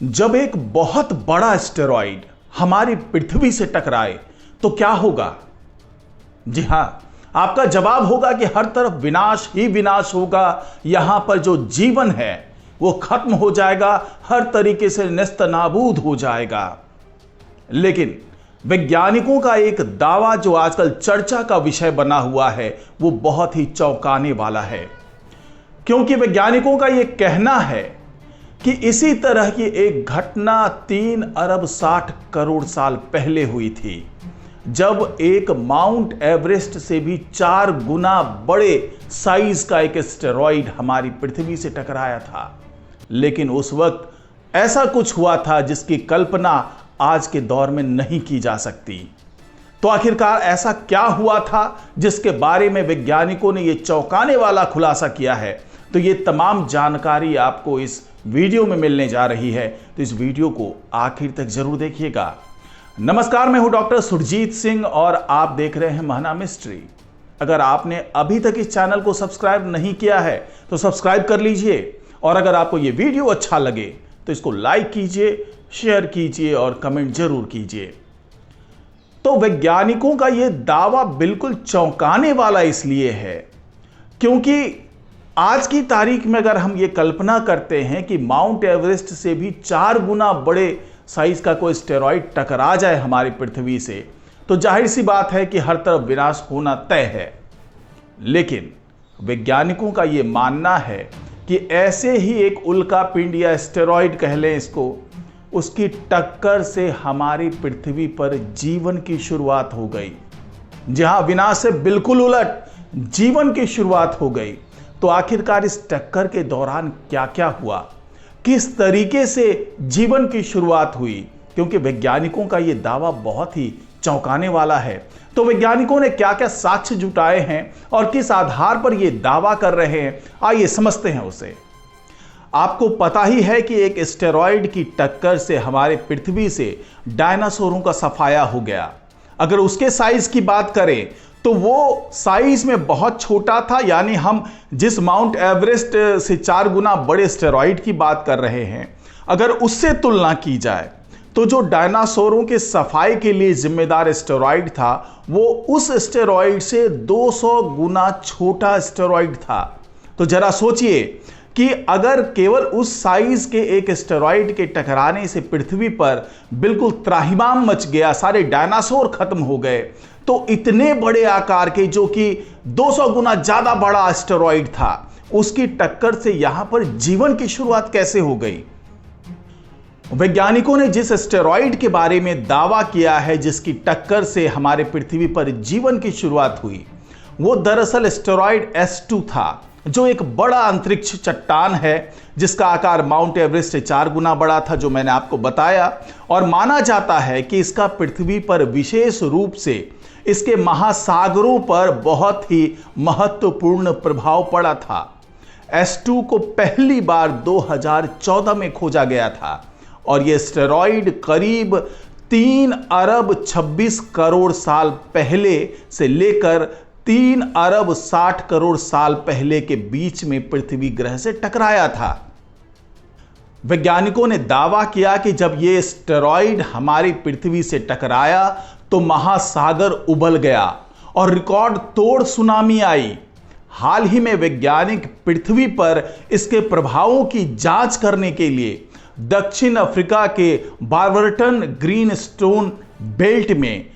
जब एक बहुत बड़ा एस्टेरॉइड हमारी पृथ्वी से टकराए तो क्या होगा? जी हां, आपका जवाब होगा कि हर तरफ विनाश ही विनाश होगा। यहां पर जो जीवन है वो खत्म हो जाएगा, हर तरीके से नेस्तनाबूद हो जाएगा। लेकिन वैज्ञानिकों का एक दावा जो आजकल चर्चा का विषय बना हुआ है वो बहुत ही चौंकाने वाला है, क्योंकि वैज्ञानिकों का यह कहना है कि इसी तरह की एक घटना 3 अरब 60 करोड़ साल पहले हुई थी, जब एक माउंट एवरेस्ट से भी 4 गुना बड़े साइज का एक एस्टेरॉइड हमारी पृथ्वी से टकराया था। लेकिन उस वक्त ऐसा कुछ हुआ था जिसकी कल्पना आज के दौर में नहीं की जा सकती। तो आखिरकार ऐसा क्या हुआ था जिसके बारे में वैज्ञानिकों ने यह चौंकाने वाला खुलासा किया है? तो ये तमाम जानकारी आपको इस वीडियो में मिलने जा रही है, तो इस वीडियो को आखिर तक जरूर देखिएगा। नमस्कार, मैं हूं डॉक्टर सुरजीत सिंह और आप देख रहे हैं महना मिस्ट्री। अगर आपने अभी तक इस चैनल को सब्सक्राइब नहीं किया है तो सब्सक्राइब कर लीजिए, और अगर आपको ये वीडियो अच्छा लगे तो इसको लाइक कीजिए, शेयर कीजिए और कमेंट जरूर कीजिए। तो वैज्ञानिकों का यह दावा बिल्कुल चौंकाने वाला इसलिए है क्योंकि आज की तारीख में अगर हम ये कल्पना करते हैं कि माउंट एवरेस्ट से भी 4 गुना बड़े साइज का कोई एस्टेरॉइड टकरा जाए हमारी पृथ्वी से, तो जाहिर सी बात है कि हर तरफ विनाश होना तय है। लेकिन वैज्ञानिकों का ये मानना है कि ऐसे ही एक उल्का पिंड या एस्टेरॉइड कह लें इसको, उसकी टक्कर से हमारी पृथ्वी पर जीवन की शुरुआत हो गई। जहां विनाश से बिल्कुल उलट जीवन की शुरुआत हो गई। तो आखिरकार इस टक्कर के दौरान क्या क्या हुआ, किस तरीके से जीवन की शुरुआत हुई? क्योंकि वैज्ञानिकों का यह दावा बहुत ही चौंकाने वाला है। तो वैज्ञानिकों ने क्या क्या साक्ष्य जुटाए हैं और किस आधार पर यह दावा कर रहे हैं, आइए समझते हैं उसे। आपको पता ही है कि एक एस्टेरॉइड की टक्कर से हमारे पृथ्वी से डायनासोरों का सफाया हो गया। अगर उसके साइज की बात करें तो वो साइज में बहुत छोटा था, यानी हम जिस माउंट एवरेस्ट से 4 गुना बड़े एस्टेरॉइड की बात कर रहे हैं, अगर उससे तुलना की जाए तो जो डायनासोरों के सफाई के लिए जिम्मेदार एस्टेरॉइड था वो उस एस्टेरॉइड से 200 गुना छोटा एस्टेरॉइड था। तो जरा सोचिए कि अगर केवल उस साइज के एक एस्टेरॉइड के टकराने से पृथ्वी पर बिल्कुल त्राहिमाम मच गया, सारे डायनासोर खत्म हो गए, तो इतने बड़े आकार के, जो कि 200 गुना ज्यादा बड़ा एस्टेरॉइड था, उसकी टक्कर से यहां पर जीवन की शुरुआत कैसे हो गई? वैज्ञानिकों ने जिस एस्टेरॉइड के बारे में दावा किया है जिसकी टक्कर से हमारे पृथ्वी पर जीवन की शुरुआत हुई, वो दरअसल एस्टेरॉइड S2 था, जो एक बड़ा अंतरिक्ष चट्टान है जिसका आकार माउंट एवरेस्ट से 4 गुना बड़ा था, जो मैंने आपको बताया। और माना जाता है कि इसका पृथ्वी पर विशेष रूप से इसके महासागरों पर बहुत ही महत्वपूर्ण प्रभाव पड़ा था। S2 को पहली बार 2014 में खोजा गया था और यह एस्टेरॉइड करीब 3 अरब 26 करोड़ साल पहले से लेकर 3 अरब 60 करोड़ साल पहले के बीच में पृथ्वी ग्रह से टकराया था। वैज्ञानिकों ने दावा किया कि जब यह एस्टेरॉइड हमारी पृथ्वी से टकराया तो महासागर उबल गया और रिकॉर्ड तोड़ सुनामी आई। हाल ही में वैज्ञानिक पृथ्वी पर इसके प्रभावों की जांच करने के लिए दक्षिण अफ्रीका के बार्बरटन ग्रीनस्टोन बेल्ट में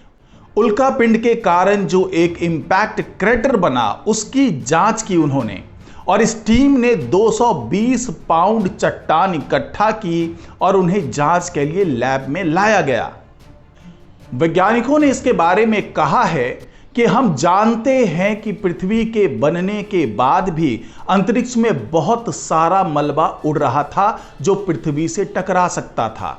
उल्का पिंड के कारण जो एक इंपैक्ट क्रेटर बना उसकी जांच की उन्होंने, और इस टीम ने 220 पाउंड चट्टान इकट्ठा की और उन्हें जांच के लिए लैब में लाया गया। वैज्ञानिकों ने इसके बारे में कहा है कि हम जानते हैं कि पृथ्वी के बनने के बाद भी अंतरिक्ष में बहुत सारा मलबा उड़ रहा था जो पृथ्वी से टकरा सकता था।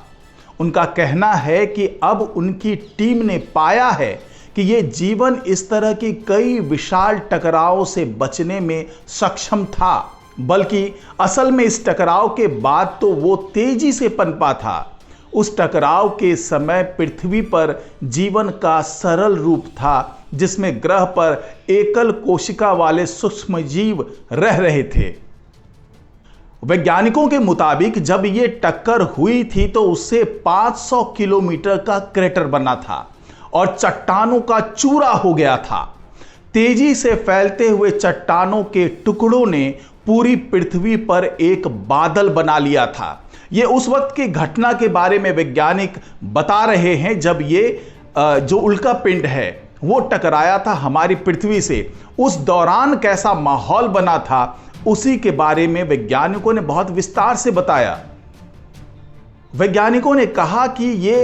उनका कहना है कि अब उनकी टीम ने पाया है कि यह जीवन इस तरह की कई विशाल टकराव से बचने में सक्षम था, बल्कि असल में इस टकराव के बाद तो वो तेजी से पनपा था। उस टकराव के समय पृथ्वी पर जीवन का सरल रूप था जिसमें ग्रह पर एकल कोशिका वाले सूक्ष्म जीव रह रहे थे। वैज्ञानिकों के मुताबिक जब ये टक्कर हुई थी तो उससे 500 किलोमीटर का क्रेटर बना था और चट्टानों का चूरा हो गया था। तेजी से फैलते हुए चट्टानों के टुकड़ों ने पूरी पृथ्वी पर एक बादल बना लिया था। ये उस वक्त की घटना के बारे में वैज्ञानिक बता रहे हैं जब ये जो उल्का पिंड है वो टकराया था हमारी पृथ्वी से। उस दौरान कैसा माहौल बना था उसी के बारे में वैज्ञानिकों ने बहुत विस्तार से बताया। वैज्ञानिकों ने कहा कि ये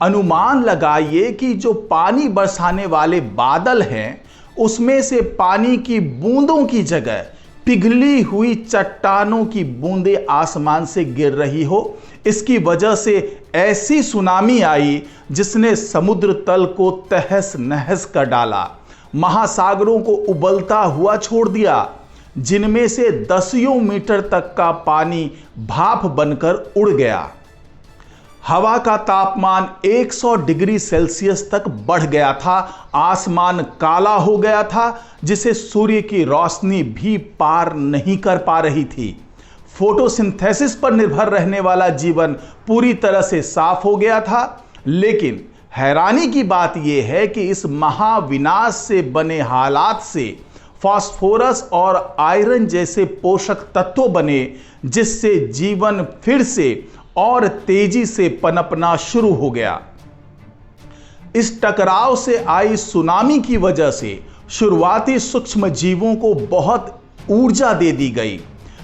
अनुमान लगाइए कि जो पानी बरसाने वाले बादल हैं उसमें से पानी की बूंदों की जगह पिघली हुई चट्टानों की बूंदें आसमान से गिर रही हो। इसकी वजह से ऐसी सुनामी आई जिसने समुद्र तल को तहस नहस कर डाला, महासागरों को उबलता हुआ छोड़ दिया, जिनमें से दसियों मीटर तक का पानी भाप बनकर उड़ गया। हवा का तापमान 100 डिग्री सेल्सियस तक बढ़ गया था, आसमान काला हो गया था जिसे सूर्य की रोशनी भी पार नहीं कर पा रही थी। फोटोसिंथेसिस पर निर्भर रहने वाला जीवन पूरी तरह से साफ हो गया था। लेकिन हैरानी की बात यह है कि इस महाविनाश से बने हालात से फास्फोरस और आयरन जैसे पोषक तत्व बने, जिससे जीवन फिर से और तेजी से पनपना शुरू हो गया। इस टकराव से आई सुनामी की वजह से शुरुआती सूक्ष्म जीवों को बहुत ऊर्जा दे दी गई,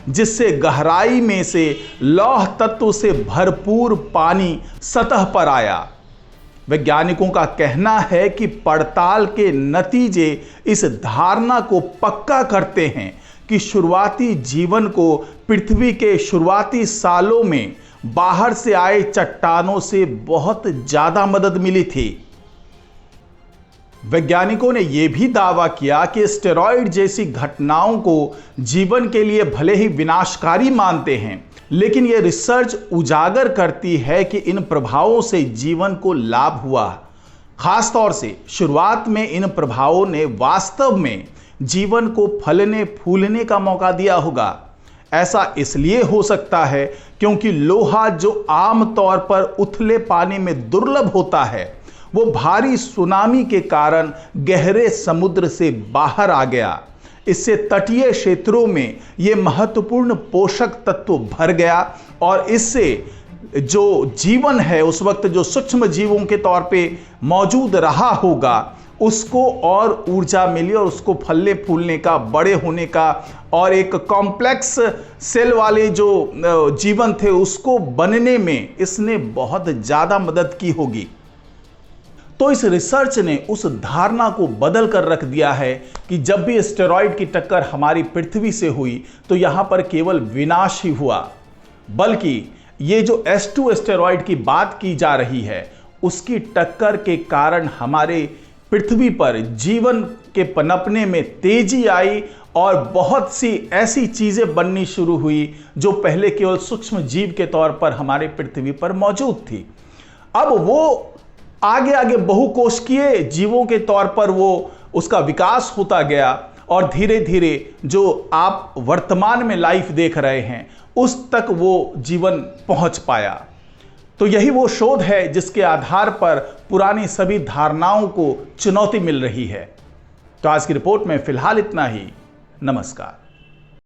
जिससे गहराई में से लौह तत्व से भरपूर पानी सतह पर आया। वैज्ञानिकों का कहना है कि पड़ताल के नतीजे इस धारणा को पक्का करते हैं कि शुरुआती जीवन को पृथ्वी के शुरुआती सालों में बाहर से आए चट्टानों से बहुत ज्यादा मदद मिली थी। वैज्ञानिकों ने यह भी दावा किया कि एस्टेरॉयड जैसी घटनाओं को जीवन के लिए भले ही विनाशकारी मानते हैं, लेकिन यह रिसर्च उजागर करती है कि इन प्रभावों से जीवन को लाभ हुआ। खासतौर से शुरुआत में इन प्रभावों ने वास्तव में जीवन को फलने फूलने का मौका दिया होगा। ऐसा इसलिए हो सकता है क्योंकि लोहा जो आमतौर पर उथले पानी में दुर्लभ होता है, वो भारी सुनामी के कारण गहरे समुद्र से बाहर आ गया। इससे तटीय क्षेत्रों में ये महत्वपूर्ण पोषक तत्व भर गया और इससे जो जीवन है उस वक्त जो सूक्ष्म जीवों के तौर पे मौजूद रहा होगा उसको और ऊर्जा मिली और उसको फलने फूलने का, बड़े होने का और एक कॉम्प्लेक्स सेल वाले जो जीवन थे उसको बनने में इसने बहुत ज़्यादा मदद की होगी। तो इस रिसर्च ने उस धारणा को बदल कर रख दिया है कि जब भी एस्टेरॉयड की टक्कर हमारी पृथ्वी से हुई तो यहाँ पर केवल विनाश ही हुआ, बल्कि ये जो S2 एस्टेरॉयड की बात की जा रही है उसकी टक्कर के कारण हमारे पृथ्वी पर जीवन के पनपने में तेजी आई और बहुत सी ऐसी चीजें बननी शुरू हुई जो पहले केवल सूक्ष्म जीव के तौर पर हमारे पृथ्वी पर मौजूद थी। अब वो आगे आगे बहुकोशिकीय जीवों के तौर पर वो उसका विकास होता गया और धीरे धीरे जो आप वर्तमान में लाइफ देख रहे हैं उस तक वो जीवन पहुंच पाया। तो यही वो शोध है जिसके आधार पर पुरानी सभी धारणाओं को चुनौती मिल रही है। तो आज की रिपोर्ट में फिलहाल इतना ही। नमस्कार।